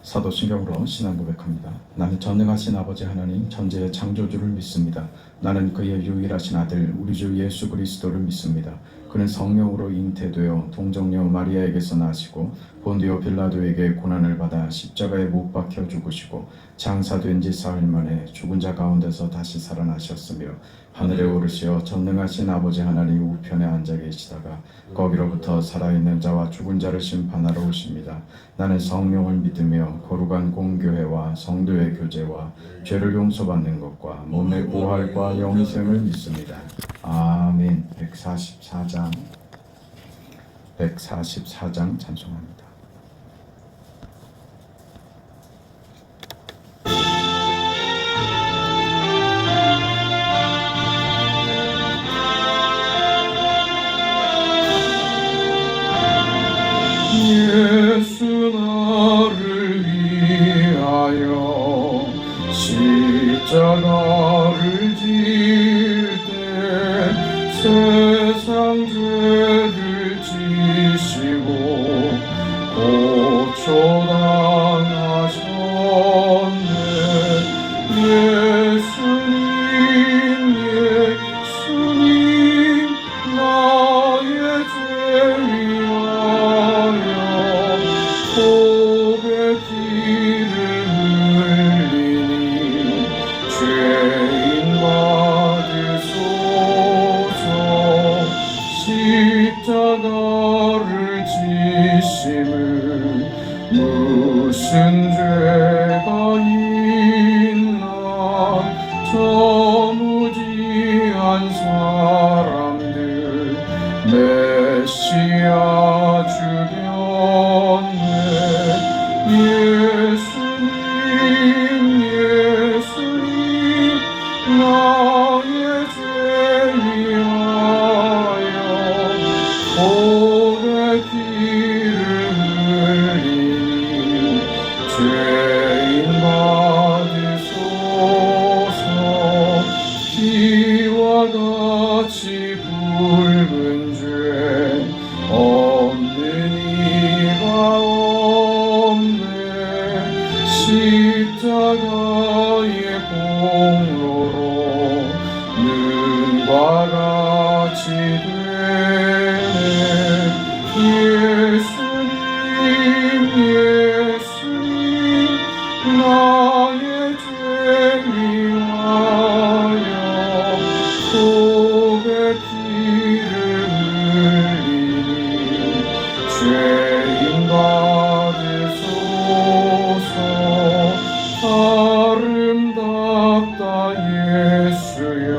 사도신경으로 신앙 고백합니다. 나는 전능하신 아버지 하나님 전지의 창조주를 믿습니다. 나는 그의 유일하신 아들 우리 주 예수 그리스도를 믿습니다. 그는 성령으로 잉태되어 동정녀 마리아에게서 나시고 본디오 빌라도에게 고난을 받아 십자가에 못 박혀 죽으시고 장사된 지 사흘 만에 죽은 자 가운데서 다시 살아나셨으며 하늘에 오르시어 전능하신 아버지 하나님 우편에 앉아 계시다가 거기로부터 살아있는 자와 죽은 자를 심판하러 오십니다. 나는 성령을 믿으며 거룩한 공교회와 성도의 교제와 죄를 용서받는 것과 몸의 부활과 영생을 믿습니다. 아멘. 144장 찬송합니다. 예수 나를 위하여 십자가를 질 때 세상 죄를 지시고 고초당하셨네. 예수님 나의 죄 위하여 고백기를 흘리니 죄인 받으소서. 십자가를 지심을 무슨 죄가 있나. 저 무지한 사람들 메시아 죽였네. 예수님 나의 죄 위하여 고백기를 흘리니 죄인 받으소서. 피와 같이 붉은 죄 없는 이가 없네. 십자가의 공로로 눈과 같이 되네. 예수님 나의 죄 위하여 고백기를 흘리니 죄인 받으소서. 아름답다 예수여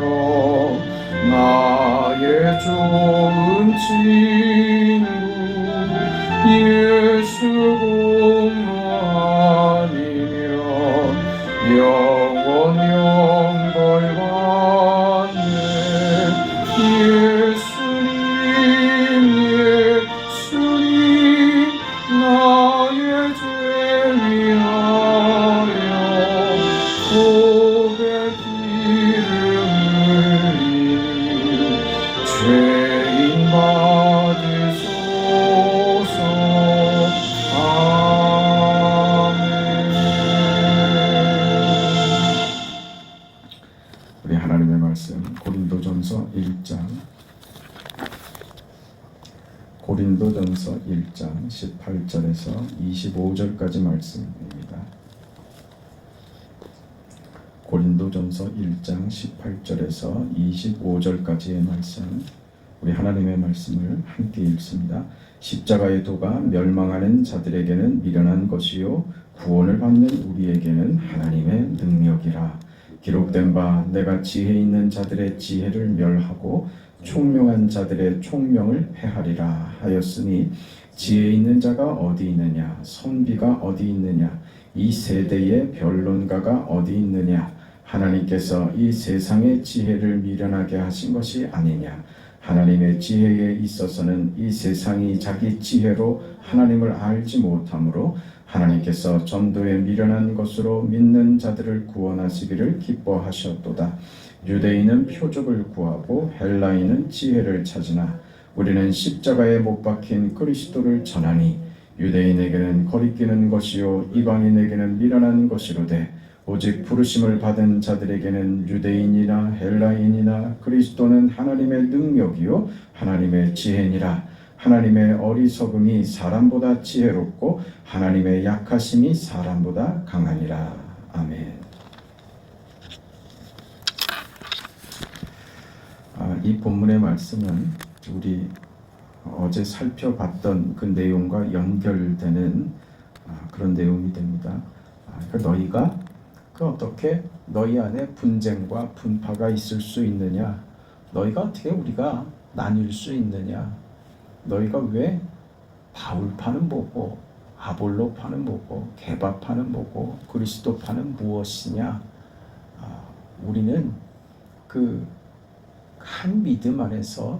나의 좋은 친구. 예수 공로 아니면 영원 영벌받네. 예수님 나의 죄 위하여 고백기를 흘리니 죄인 받으소서. 아멘. 우리 하나님의 말씀 고린도전서 1장 18절에서 25절까지 말씀입니다. 고린도전서 1장 18절에서 25절까지의 말씀, 우리 하나님의 말씀을 함께 읽습니다. 십자가의 도가 멸망하는 자들에게는 미련한 것이요 구원을 받는 우리에게는 하나님의 능력이라. 기록된 바 내가 지혜 있는 자들의 지혜를 멸하고 총명한 자들의 총명을 패하리라 하였으니 지혜 있는 자가 어디 있느냐, 선비가 어디 있느냐, 이 세대의 변론가가 어디 있느냐. 하나님께서 이 세상의 지혜를 미련하게 하신 것이 아니냐. 하나님의 지혜에 있어서는 이 세상이 자기 지혜로 하나님을 알지 못하므로 하나님께서 전도에 미련한 것으로 믿는 자들을 구원하시기를 기뻐하셨도다. 유대인은 표적을 구하고 헬라인은 지혜를 찾으나 우리는 십자가에 못 박힌 그리스도를 전하니 유대인에게는 거리끼는 것이요 이방인에게는 미련한 것이로되 오직 부르심을 받은 자들에게는 유대인이나 헬라인이나 그리스도는 하나님의 능력이요 하나님의 지혜니라. 하나님의 어리석음이 사람보다 지혜롭고 하나님의 약하심이 사람보다 강하니라. 아멘. 이 본문의 말씀은 우리 어제 살펴봤던 그 내용과 연결되는 그런 내용이 됩니다. 너희가 어떻게 너희 안에 분쟁과 분파가 있을 수 있느냐? 너희가 어떻게 우리가 나뉠 수 있느냐? 너희가 왜 바울파는 뭐고 아볼로파는 뭐고 게바파는 뭐고 그리스도파는 무엇이냐? 우리는 그 한 믿음 안에서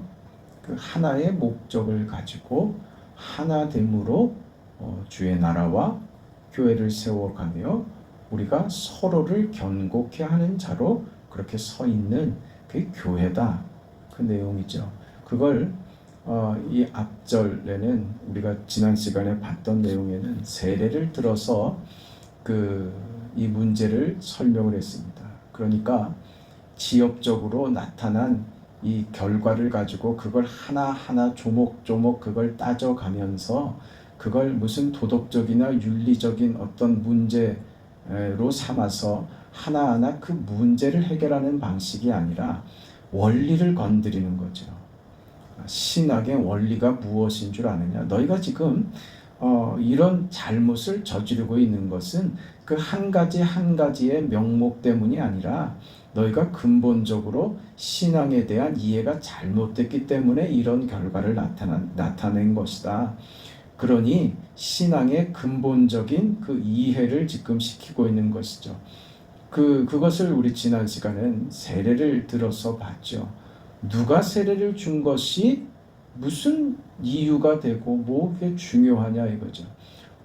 그 하나의 목적을 가지고 하나됨으로 주의 나라와 교회를 세워가며 우리가 서로를 견고케 하는 자로 그렇게 서 있는 그게 교회다. 그 내용이죠. 그걸 이 앞절에는 우리가 지난 시간에 봤던 내용에는 세례를 들어서 이 문제를 설명을 했습니다. 그러니까 지역적으로 나타난 이 결과를 가지고 그걸 하나하나 조목조목 그걸 따져가면서 그걸 무슨 도덕적이나 윤리적인 어떤 문제로 삼아서 하나하나 그 문제를 해결하는 방식이 아니라 원리를 건드리는 거죠. 신학의 원리가 무엇인 줄 아느냐? 너희가 지금 이런 잘못을 저지르고 있는 것은 그 한 가지 한 가지의 명목 때문이 아니라 너희가 근본적으로 신앙에 대한 이해가 잘못됐기 때문에 이런 결과를 나타낸 것이다. 그러니 신앙의 근본적인 그 이해를 지금 시키고 있는 것이죠. 그것을 우리 지난 시간엔 세례를 들어서 봤죠. 누가 세례를 준 것이 무슨 이유가 되고 뭐게 중요하냐 이거죠.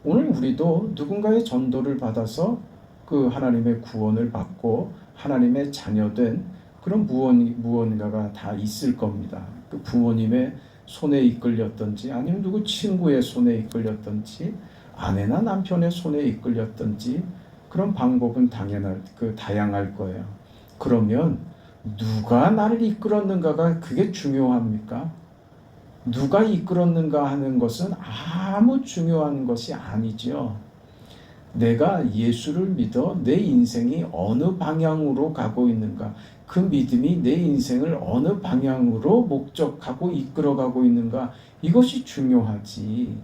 오늘 우리도 누군가의 전도를 받아서 그 하나님의 구원을 받고 하나님의 자녀된 그런 무언가가 다 있을 겁니다. 그 부모님의 손에 이끌렸던지 아니면 누구 친구의 손에 이끌렸던지 아내나 남편의 손에 이끌렸던지 그런 방법은 다양할 거예요. 그러면 누가 나를 이끌었는가가 그게 중요합니까? 누가 이끌었는가 하는 것은 아무 중요한 것이 아니죠. 내가 예수를 믿어 내 인생이 어느 방향으로 가고 있는가, 그 믿음이 내 인생을 어느 방향으로 목적하고 이끌어가고 있는가, 이것이 중요하지.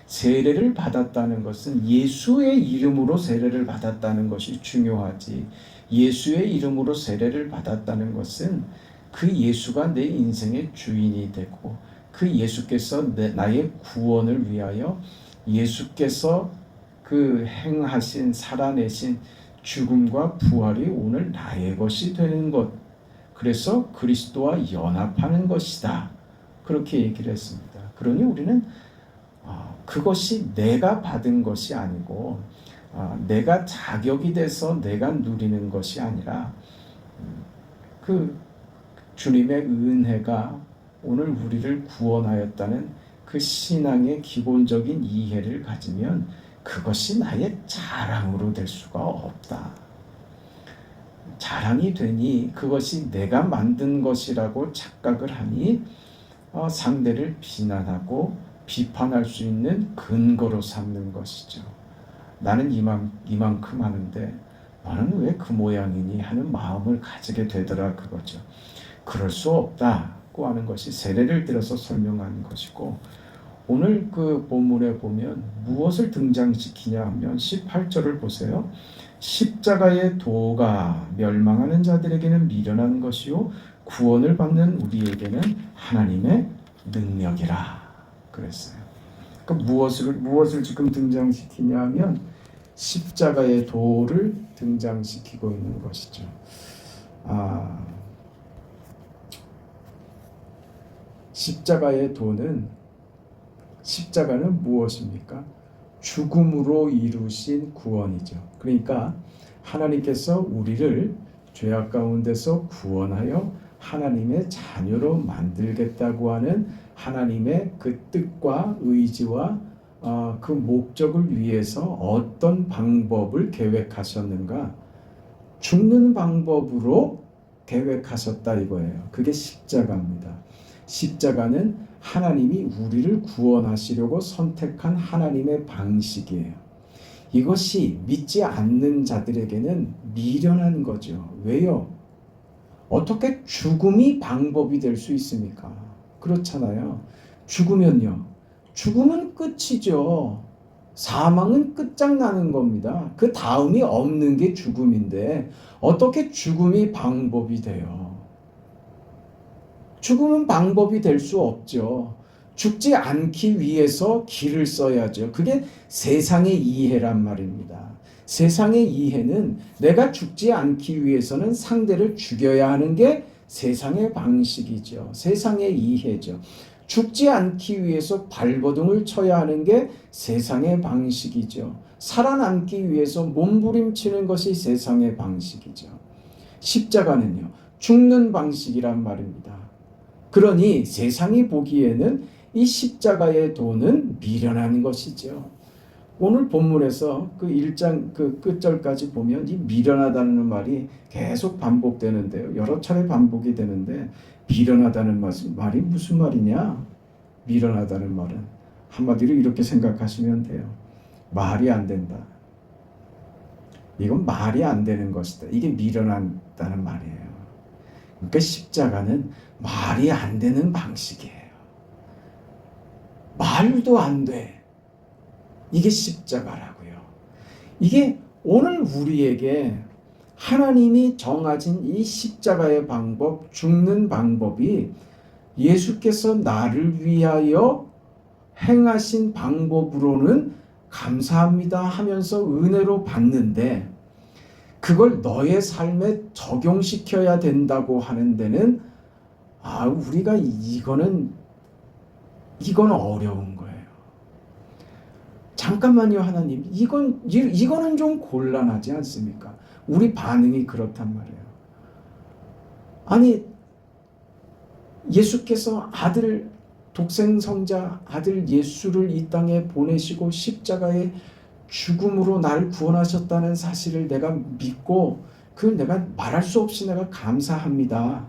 세례를 받았다는 것은 예수의 이름으로 세례를 받았다는 것이 중요하지. 예수의 이름으로 세례를 받았다는 것은 그 예수가 내 인생의 주인이 되고 그 예수께서 나의 구원을 위하여 예수께서 그 행하신 살아내신 죽음과 부활이 오늘 나의 것이 되는 것, 그래서 그리스도와 연합하는 것이다. 그렇게 얘기를 했습니다. 그러니 우리는 그것이 내가 받은 것이 아니고 내가 자격이 돼서 내가 누리는 것이 아니라 그 주님의 은혜가 오늘 우리를 구원하였다는 그 신앙의 기본적인 이해를 가지면 그것이 나의 자랑으로 될 수가 없다. 자랑이 되니 그것이 내가 만든 것이라고 착각을 하니 상대를 비난하고 비판할 수 있는 근거로 삼는 것이죠. 나는 이만큼 하는데 너는 왜 그 모양이니 하는 마음을 가지게 되더라 그거죠. 그럴 수 없다고 하는 것이 세례를 들어서 설명하는 것이고, 오늘 그 본문에 보면 무엇을 등장시키냐 하면 18절을 보세요. 십자가의 도가 멸망하는 자들에게는 미련한 것이요 구원을 받는 우리에게는 하나님의 능력이라 그랬어요. 그러니까 무엇을 지금 등장시키냐 하면 십자가의 도를 등장시키고 있는 것이죠. 십자가는 무엇입니까? 죽음으로 이루신 구원이죠. 그러니까 하나님께서 우리를 죄악 가운데서 구원하여 하나님의 자녀로 만들겠다고 하는 하나님의 그 뜻과 의지와 그 목적을 위해서 어떤 방법을 계획하셨는가? 죽는 방법으로 계획하셨다 이거예요. 그게 십자가입니다. 십자가는 하나님이 우리를 구원하시려고 선택한 하나님의 방식이에요. 이것이 믿지 않는 자들에게는 미련한 거죠. 왜요? 어떻게 죽음이 방법이 될 수 있습니까? 그렇잖아요. 죽으면요. 죽음은 끝이죠. 사망은 끝장나는 겁니다. 그 다음이 없는 게 죽음인데 어떻게 죽음이 방법이 돼요? 죽음은 방법이 될 수 없죠. 죽지 않기 위해서 길을 써야죠. 그게 세상의 이해란 말입니다. 세상의 이해는 내가 죽지 않기 위해서는 상대를 죽여야 하는 게 세상의 방식이죠. 세상의 이해죠. 죽지 않기 위해서 발버둥을 쳐야 하는 게 세상의 방식이죠. 살아남기 위해서 몸부림치는 것이 세상의 방식이죠. 십자가는요, 죽는 방식이란 말입니다. 그러니 세상이 보기에는 이 십자가의 도는 미련한 것이죠. 오늘 본문에서 그 1장 그 끝절까지 보면 이 미련하다는 말이 계속 반복되는데요. 여러 차례 반복이 되는데 미련하다는 말이 무슨 말이냐? 미련하다는 말은 한마디로 이렇게 생각하시면 돼요. 말이 안 된다. 이건 말이 안 되는 것이다. 이게 미련하다는 말이에요. 그러니까 십자가는 말이 안 되는 방식이에요. 말도 안 돼. 이게 십자가라고요. 이게 오늘 우리에게 하나님이 정하신 이 십자가의 방법, 죽는 방법이 예수께서 나를 위하여 행하신 방법으로는 감사합니다 하면서 은혜로 받는데 그걸 너의 삶에 적용시켜야 된다고 하는 데는 우리가 이건 어려운 거예요. 잠깐만요, 하나님. 이거는 좀 곤란하지 않습니까? 우리 반응이 그렇단 말이에요. 아니, 예수께서 독생성자 아들 예수를 이 땅에 보내시고 십자가의 죽음으로 나를 구원하셨다는 사실을 내가 믿고 그걸 내가 말할 수 없이 내가 감사합니다.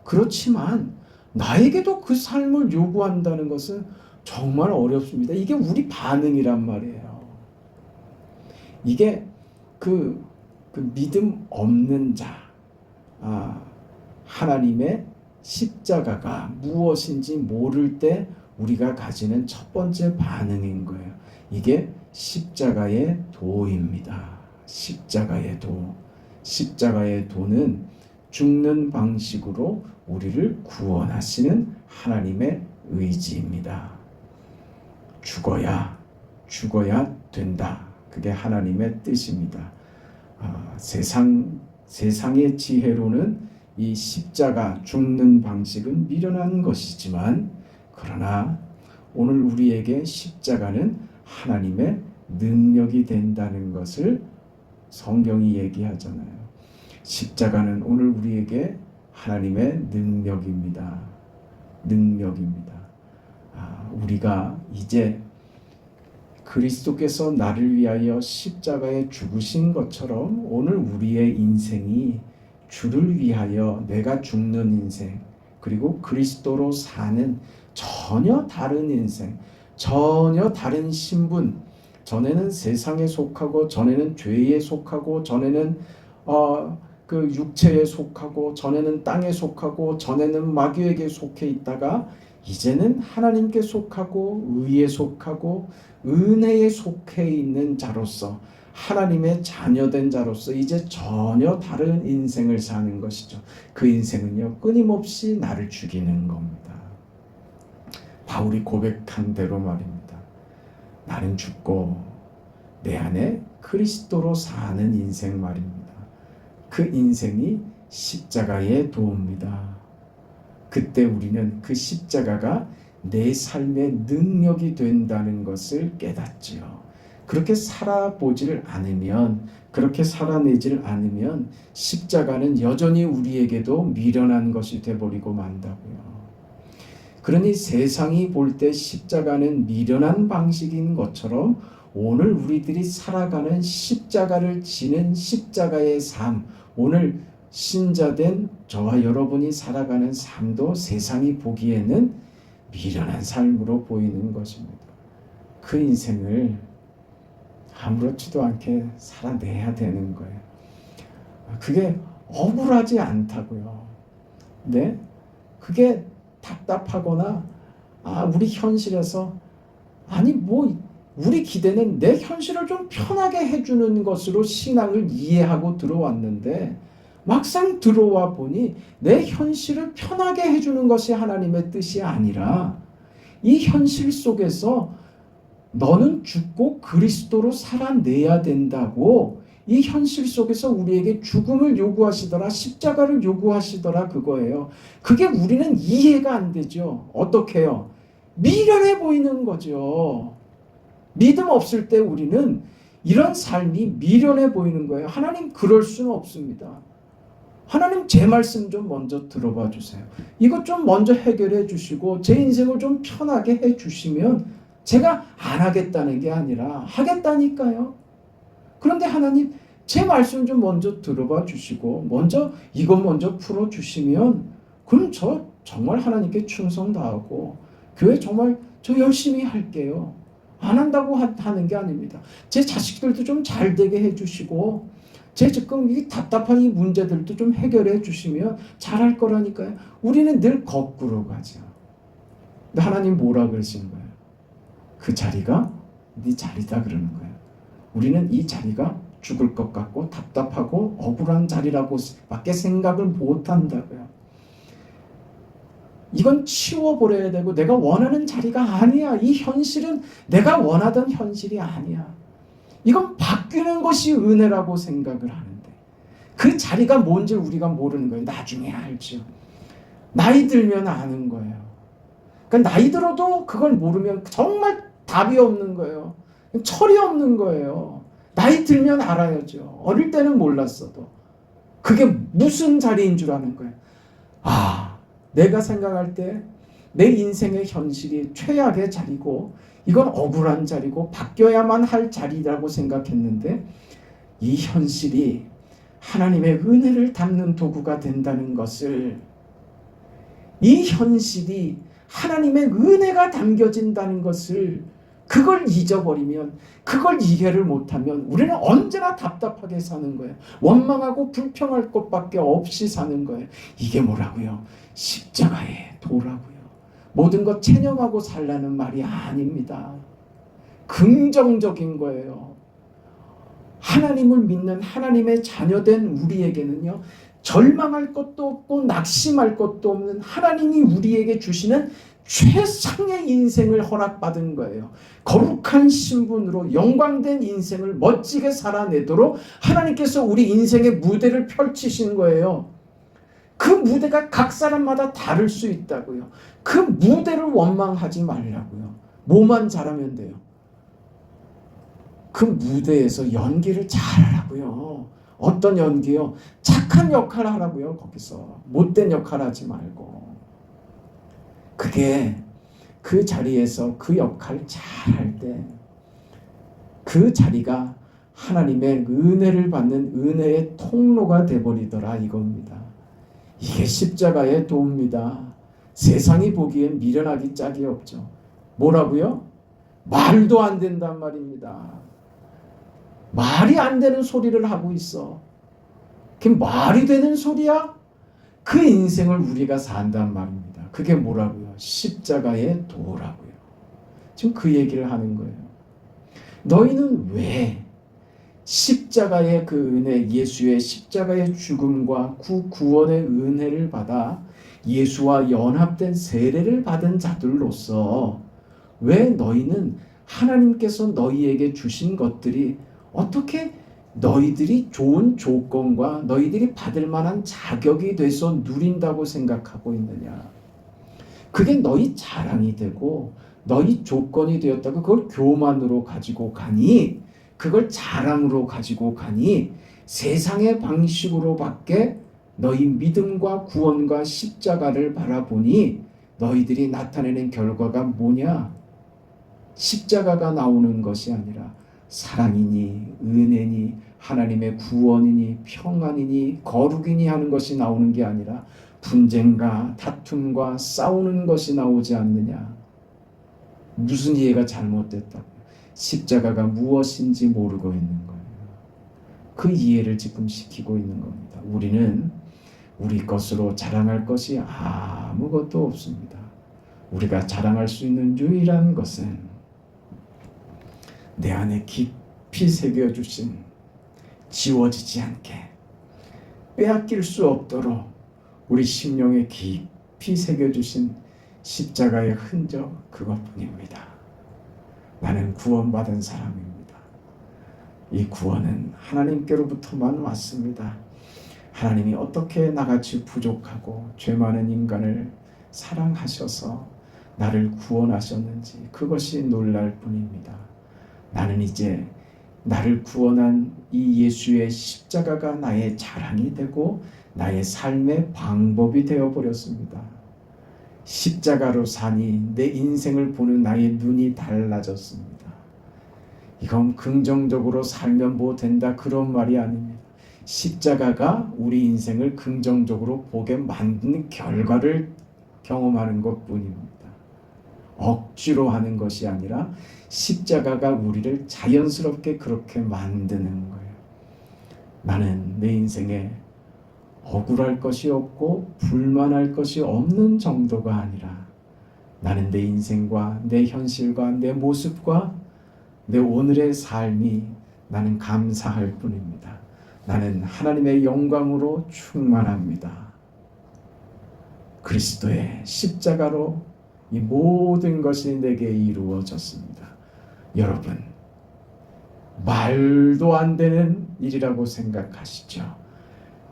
그렇지만 나에게도 그 삶을 요구한다는 것은 정말 어렵습니다. 이게 우리 반응이란 말이에요. 이게 그 믿음 없는 자, 하나님의 십자가가 무엇인지 모를 때 우리가 가지는 첫 번째 반응인 거예요. 이게 십자가의 도입니다. 십자가의 도. 십자가의 도는 죽는 방식으로 우리를 구원하시는 하나님의 의지입니다. 죽어야 된다. 그게 하나님의 뜻입니다. 세상의 지혜로는 이 십자가 죽는 방식은 미련한 것이지만 그러나 오늘 우리에게 십자가는 하나님의 능력이 된다는 것을 성경이 얘기하잖아요. 십자가는 오늘 우리에게 하나님의 능력입니다. 우리가 이제 그리스도께서 나를 위하여 십자가에 죽으신 것처럼 오늘 우리의 인생이 주를 위하여 내가 죽는 인생, 그리고 그리스도로 사는 전혀 다른 인생, 전혀 다른 신분, 전에는 세상에 속하고 전에는 죄에 속하고 전에는 그 육체에 속하고 전에는 땅에 속하고 전에는 마귀에게 속해 있다가 이제는 하나님께 속하고 의에 속하고 은혜에 속해 있는 자로서 하나님의 자녀된 자로서 이제 전혀 다른 인생을 사는 것이죠. 그 인생은요, 끊임없이 나를 죽이는 겁니다. 바울이 고백한 대로 말입니다. 나는 죽고 내 안에 그리스도로 사는 인생 말입니다. 그 인생이 십자가의 도입니다. 그때 우리는 그 십자가가 내 삶의 능력이 된다는 것을 깨닫지요. 그렇게 살아보지를 않으면, 그렇게 살아내지를 않으면 십자가는 여전히 우리에게도 미련한 것이 되어버리고 만다고요. 그러니 세상이 볼 때 십자가는 미련한 방식인 것처럼 오늘 우리들이 살아가는 십자가를 지는 십자가의 삶, 오늘 신자된 저와 여러분이 살아가는 삶도 세상이 보기에는 미련한 삶으로 보이는 것입니다. 그 인생을 아무렇지도 않게 살아내야 되는 거예요. 그게 억울하지 않다고요. 네? 그게 답답하거나 우리 현실에서 우리 기대는 내 현실을 좀 편하게 해주는 것으로 신앙을 이해하고 들어왔는데 막상 들어와 보니 내 현실을 편하게 해주는 것이 하나님의 뜻이 아니라 이 현실 속에서 너는 죽고 그리스도로 살아내야 된다고 이 현실 속에서 우리에게 죽음을 요구하시더라, 십자가를 요구하시더라, 그거예요. 그게 우리는 이해가 안 되죠. 어떻게요? 미련해 보이는 거죠. 믿음 없을 때 우리는 이런 삶이 미련해 보이는 거예요. 하나님 그럴 수는 없습니다. 하나님 제 말씀 좀 먼저 들어봐 주세요. 이것 좀 먼저 해결해 주시고 제 인생을 좀 편하게 해 주시면 제가 안 하겠다는 게 아니라 하겠다니까요. 그런데 하나님 제 말씀 좀 먼저 들어봐 주시고 이것 먼저 풀어 주시면 그럼 저 정말 하나님께 충성 다하고 교회 정말 저 열심히 할게요. 안 한다고 하는 게 아닙니다. 제 자식들도 좀 잘 되게 해주시고 제 지금 이 답답한 이 문제들도 좀 해결해 주시면 잘할 거라니까요. 우리는 늘 거꾸로 가죠. 근데 하나님 뭐라 그러신 거예요? 그 자리가 네 자리다 그러는 거예요. 우리는 이 자리가 죽을 것 같고 답답하고 억울한 자리라고 밖에 생각을 못 한다고요. 이건 치워버려야 되고 내가 원하는 자리가 아니야. 이 현실은 내가 원하던 현실이 아니야. 이건 바뀌는 것이 은혜라고 생각을 하는데 그 자리가 뭔지 우리가 모르는 거예요. 나중에 알죠. 나이 들면 아는 거예요. 그러니까 나이 들어도 그걸 모르면 정말 답이 없는 거예요. 철이 없는 거예요. 나이 들면 알아야죠. 어릴 때는 몰랐어도. 그게 무슨 자리인 줄 아는 거예요. 내가 생각할 때 내 인생의 현실이 최악의 자리고 이건 억울한 자리고 바뀌어야만 할 자리라고 생각했는데 이 현실이 하나님의 은혜를 담는 도구가 된다는 것을, 이 현실이 하나님의 은혜가 담겨진다는 것을, 그걸 잊어버리면, 그걸 이해를 못하면 우리는 언제나 답답하게 사는 거예요. 원망하고 불평할 것밖에 없이 사는 거예요. 이게 뭐라고요? 십자가의 도라고요. 모든 것 체념하고 살라는 말이 아닙니다. 긍정적인 거예요. 하나님을 믿는 하나님의 자녀된 우리에게는요, 절망할 것도 없고 낙심할 것도 없는 하나님이 우리에게 주시는 최상의 인생을 허락받은 거예요. 거룩한 신분으로 영광된 인생을 멋지게 살아내도록 하나님께서 우리 인생의 무대를 펼치신 거예요. 그 무대가 각 사람마다 다를 수 있다고요. 그 무대를 원망하지 말라고요. 뭐만 잘하면 돼요? 그 무대에서 연기를 잘하라고요. 어떤 연기요? 착한 역할 하라고요. 거기서 못된 역할 하지 말고. 그게 그 자리에서 그 역할 잘할 때 그 자리가 하나님의 은혜를 받는 은혜의 통로가 돼버리더라 이겁니다. 이게 십자가의 도입니다. 세상이 보기엔 미련하기 짝이 없죠. 뭐라고요? 말도 안 된단 말입니다. 말이 안 되는 소리를 하고 있어. 그게 말이 되는 소리야? 그 인생을 우리가 산단 말입니다. 그게 뭐라고요? 십자가의 도라고요. 지금 그 얘기를 하는 거예요. 너희는 왜 십자가의 그 은혜, 예수의 십자가의 죽음과 구원의 은혜를 받아 예수와 연합된 세례를 받은 자들로서 왜 너희는 하나님께서 너희에게 주신 것들이 어떻게 너희들이 좋은 조건과 너희들이 받을 만한 자격이 돼서 누린다고 생각하고 있느냐? 그게 너희 자랑이 되고 너희 조건이 되었다고 그걸 교만으로 가지고 가니, 그걸 자랑으로 가지고 가니 세상의 방식으로밖에 너희 믿음과 구원과 십자가를 바라보니 너희들이 나타내는 결과가 뭐냐? 십자가가 나오는 것이 아니라 사랑이니 은혜니 하나님의 구원이니 평안이니 거룩이니 하는 것이 나오는 게 아니라 분쟁과 다툼과 싸우는 것이 나오지 않느냐? 무슨 이해가 잘못됐다고? 십자가가 무엇인지 모르고 있는 거예요. 그 이해를 지금 시키고 있는 겁니다. 우리는 우리 것으로 자랑할 것이 아무것도 없습니다. 우리가 자랑할 수 있는 유일한 것은 내 안에 깊이 새겨주신, 지워지지 않게 빼앗길 수 없도록 우리 심령에 깊이 새겨주신 십자가의 흔적, 그것뿐입니다. 나는 구원받은 사람입니다. 이 구원은 하나님께로부터만 왔습니다. 하나님이 어떻게 나같이 부족하고 죄 많은 인간을 사랑하셔서 나를 구원하셨는지 그것이 놀랄 뿐입니다. 나는 이제 나를 구원한 이 예수의 십자가가 나의 자랑이 되고 나의 삶의 방법이 되어버렸습니다. 십자가로 사니 내 인생을 보는 나의 눈이 달라졌습니다. 이건 긍정적으로 살면 뭐 된다 그런 말이 아닙니다. 십자가가 우리 인생을 긍정적으로 보게 만드는 결과를 경험하는 것뿐입니다. 억지로 하는 것이 아니라 십자가가 우리를 자연스럽게 그렇게 만드는 거예요. 나는 내 인생에 억울할 것이 없고 불만할 것이 없는 정도가 아니라 나는 내 인생과 내 현실과 내 모습과 내 오늘의 삶이 나는 감사할 뿐입니다. 나는 하나님의 영광으로 충만합니다. 그리스도의 십자가로 이 모든 것이 내게 이루어졌습니다. 여러분, 말도 안 되는 일이라고 생각하시죠?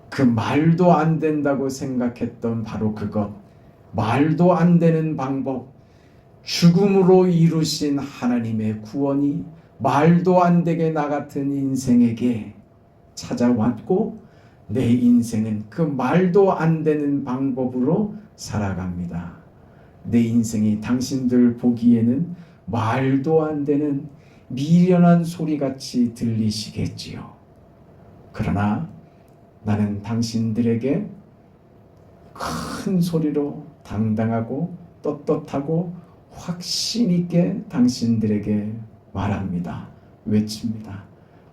그 말도 안 된다고 생각했던 바로 그것, 말도 안 되는 방법, 죽음으로 이루신 하나님의 구원이 말도 안 되게 나 같은 인생에게 찾아왔고 내 인생은 그 말도 안 되는 방법으로 살아갑니다. 내 인생이 당신들 보기에는 말도 안 되는 미련한 소리같이 들리시겠지요. 그러나 나는 당신들에게 큰 소리로 당당하고 떳떳하고 확신 있게 당신들에게 말합니다. 외칩니다.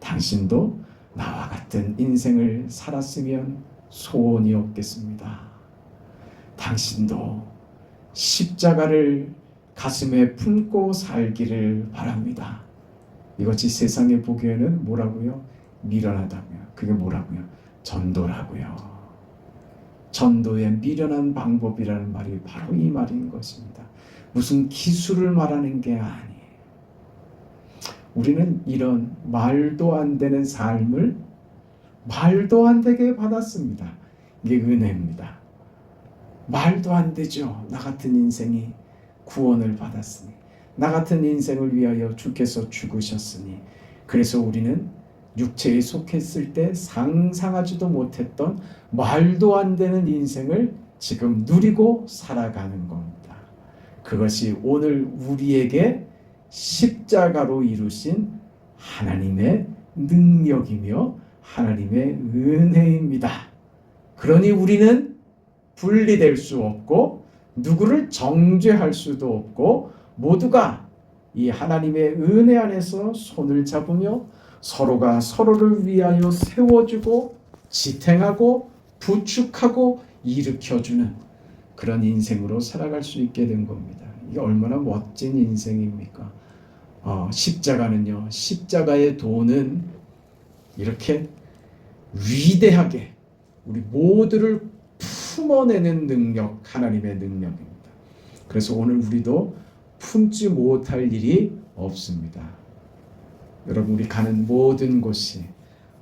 당신도 나와 같은 인생을 살았으면 소원이 없겠습니다. 당신도 십자가를 가슴에 품고 살기를 바랍니다. 이것이 세상에 보기에는 뭐라고요? 미련하다고요. 그게 뭐라고요? 전도라고요. 전도의 미련한 방법이라는 말이 바로 이 말인 것입니다. 무슨 기술을 말하는 게 아니에요. 우리는 이런 말도 안 되는 삶을 말도 안 되게 받았습니다. 이게 은혜입니다. 말도 안 되죠. 나 같은 인생이 구원을 받았으니, 나 같은 인생을 위하여 주께서 죽으셨으니, 그래서 우리는 육체에 속했을 때 상상하지도 못했던 말도 안 되는 인생을 지금 누리고 살아가는 겁니다. 그것이 오늘 우리에게 십자가로 이루신 하나님의 능력이며 하나님의 은혜입니다. 그러니 우리는 분리될 수 없고 누구를 정죄할 수도 없고 모두가 이 하나님의 은혜 안에서 손을 잡으며 서로가 서로를 위하여 세워주고 지탱하고 부축하고 일으켜주는 그런 인생으로 살아갈 수 있게 된 겁니다. 이게 얼마나 멋진 인생입니까? 십자가는요, 십자가의 도는 이렇게 위대하게 우리 모두를 품어내는 능력, 하나님의 능력입니다. 그래서 오늘 우리도 품지 못할 일이 없습니다. 여러분, 우리 가는 모든 곳이,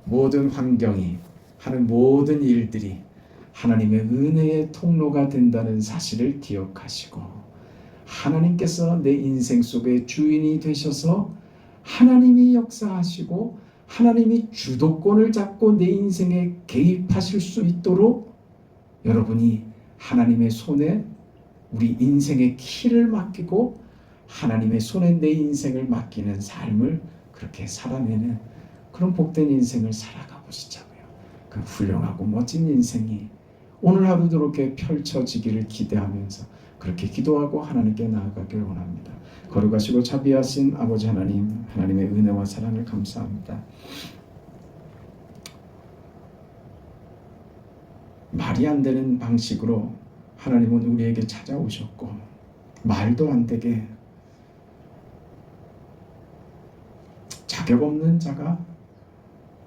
모든 환경이, 하는 모든 일들이 하나님의 은혜의 통로가 된다는 사실을 기억하시고, 하나님께서 내 인생 속의 주인이 되셔서 하나님이 역사하시고 하나님이 주도권을 잡고 내 인생에 개입하실 수 있도록 여러분이 하나님의 손에 우리 인생의 키를 맡기고 하나님의 손에 내 인생을 맡기는 삶을 그렇게 살아내는 그런 복된 인생을 살아가 보시자고요. 그 훌륭하고 멋진 인생이 오늘 하루도 그렇게 펼쳐지기를 기대하면서 그렇게 기도하고 하나님께 나아가길 원합니다. 거룩하시고 자비하신 아버지 하나님, 하나님의 은혜와 사랑을 감사합니다. 말이 안 되는 방식으로 하나님은 우리에게 찾아오셨고 말도 안 되게 자격 없는 자가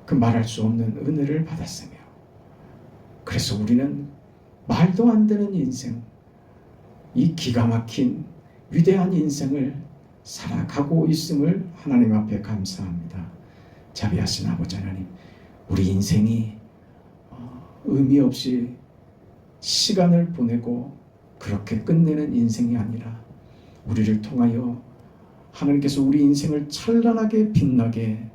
그 말할 수 없는 은혜를 받았으며 그래서 우리는 말도 안 되는 인생, 이 기가 막힌 위대한 인생을 살아가고 있음을 하나님 앞에 감사합니다. 자비하신 아버지 하나님, 우리 인생이 의미 없이 시간을 보내고 그렇게 끝내는 인생이 아니라 우리를 통하여 하나님께서 우리 인생을 찬란하게 빛나게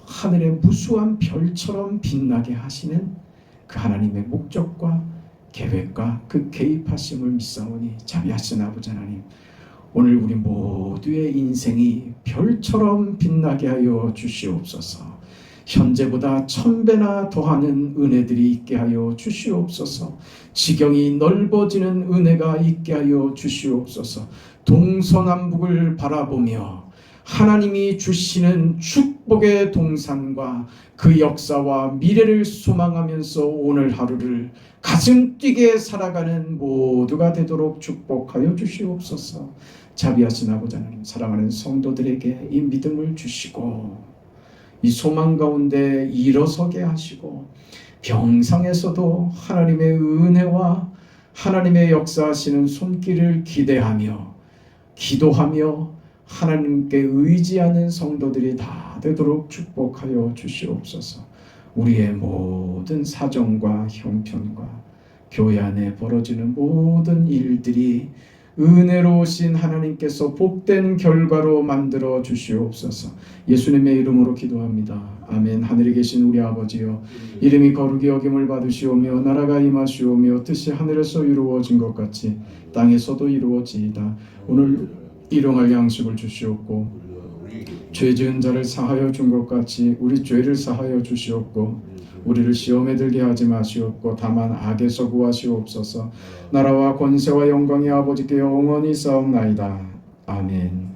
하늘의 무수한 별처럼 빛나게 하시는 그 하나님의 목적과 계획과 그 개입하심을 믿사오니 자비하신 아버지 하나님, 오늘 우리 모두의 인생이 별처럼 빛나게 하여 주시옵소서. 현재보다 1000배나 더하는 은혜들이 있게 하여 주시옵소서. 지경이 넓어지는 은혜가 있게 하여 주시옵소서. 동서남북을 바라보며 하나님이 주시는 축복의 동산과 그 역사와 미래를 소망하면서 오늘 하루를 가슴 뛰게 살아가는 모두가 되도록 축복하여 주시옵소서. 자비하신 아버지 하나님, 사랑하는 성도들에게 이 믿음을 주시고 이 소망 가운데 일어서게 하시고 병상에서도 하나님의 은혜와 하나님의 역사하시는 손길을 기대하며 기도하며 하나님께 의지하는 성도들이 다 되도록 축복하여 주시옵소서. 우리의 모든 사정과 형편과 교회 안에 벌어지는 모든 일들이 은혜로우신 하나님께서 복된 결과로 만들어 주시옵소서. 예수님의 이름으로 기도합니다. 아멘. 하늘에 계신 우리 아버지여, 이름이 거룩히 여김을 받으시오며 나라가 임하시오며 뜻이 하늘에서 이루어진 것 같이 땅에서도 이루어지이다. 오늘 일용할 양식을 주시옵고 죄 지은 자를 사하여 준 것 같이 우리 죄를 사하여 주시옵고 우리를 시험에 들게 하지 마시옵고 다만 악에서 구하시옵소서. 나라와 권세와 영광이 아버지께 영원히 싸움나이다. 아멘.